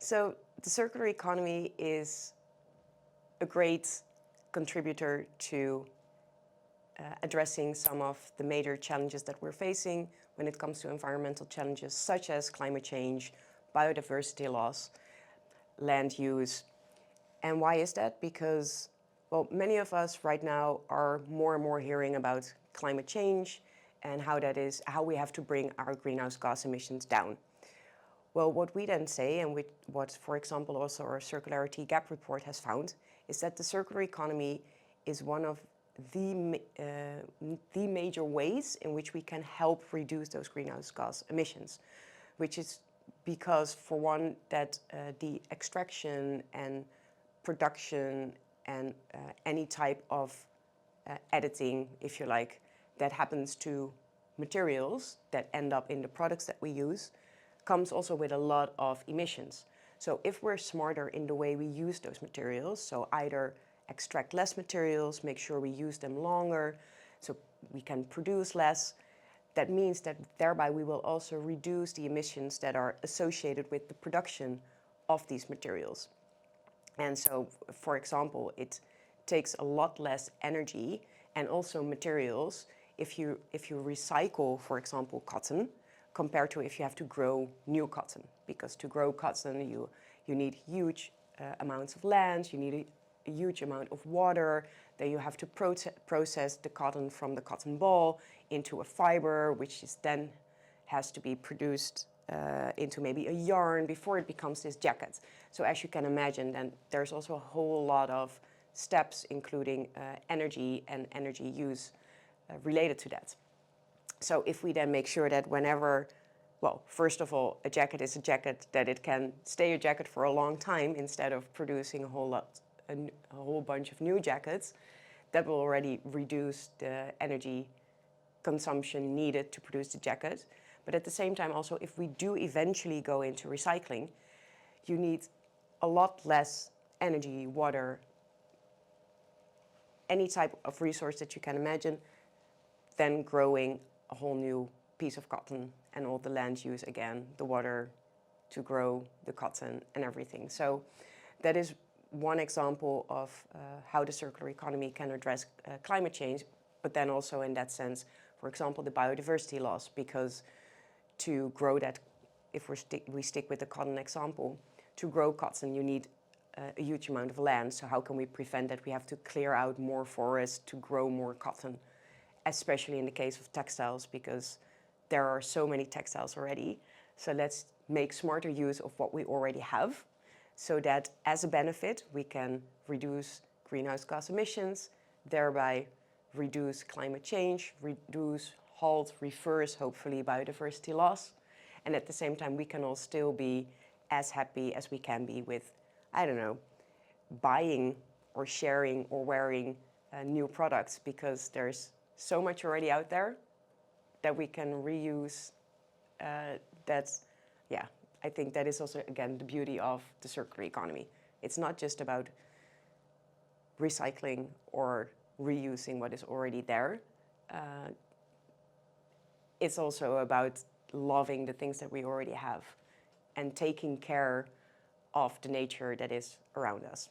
So the circular economy is a great contributor to addressing some of the major challenges that we're facing when it comes to environmental challenges such as climate change, biodiversity loss, land use. And why is that? Because, well, many of us right now are more and more hearing about climate change and how we have to bring our greenhouse gas emissions down. Well, what we then say, and what, for example, also our circularity gap report has found, is that the circular economy is one of the major ways in which we can help reduce those greenhouse gas emissions, which is because, for one, that the extraction and production and any type of editing, if you like, that happens to materials that end up in the products that we use, comes also with a lot of emissions. So if we're smarter in the way we use those materials, so either extract less materials, make sure we use them longer, so we can produce less, that means that thereby we will also reduce the emissions that are associated with the production of these materials. And so, for example, it takes a lot less energy and also materials if you recycle, for example, cotton, compared to if you have to grow new cotton. Because to grow cotton, you need huge amounts of land, you need a huge amount of water, then you have to process the cotton from the cotton ball into a fiber, which is then has to be produced into maybe a yarn before it becomes this jacket. So as you can imagine, then there's also a whole lot of steps, including energy and energy use related to that. So if we then make sure that whenever, well, first of all, a jacket is a jacket, that it can stay a jacket for a long time instead of producing a whole bunch of new jackets, that will already reduce the energy consumption needed to produce the jacket. But at the same time also, if we do eventually go into recycling, you need a lot less energy, water, any type of resource that you can imagine, than growing a whole new piece of cotton and all the land use again, the water to grow the cotton and everything. So that is one example of how the circular economy can address climate change, but then also in that sense, for example, the biodiversity loss, because to grow that, if we stick with the cotton example, to grow cotton you need a huge amount of land. So how can we prevent that we have to clear out more forests to grow more cotton? Especially in the case of textiles, because there are so many textiles already. So let's make smarter use of what we already have, so that as a benefit, we can reduce greenhouse gas emissions, thereby reduce climate change, reverse, hopefully, biodiversity loss. And at the same time, we can all still be as happy as we can be with, I don't know, buying or sharing or wearing new products, because there's so much already out there that we can reuse. I think that is also, again, the beauty of the circular economy. It's not just about recycling or reusing what is already there. It's also about loving the things that we already have and taking care of the nature that is around us.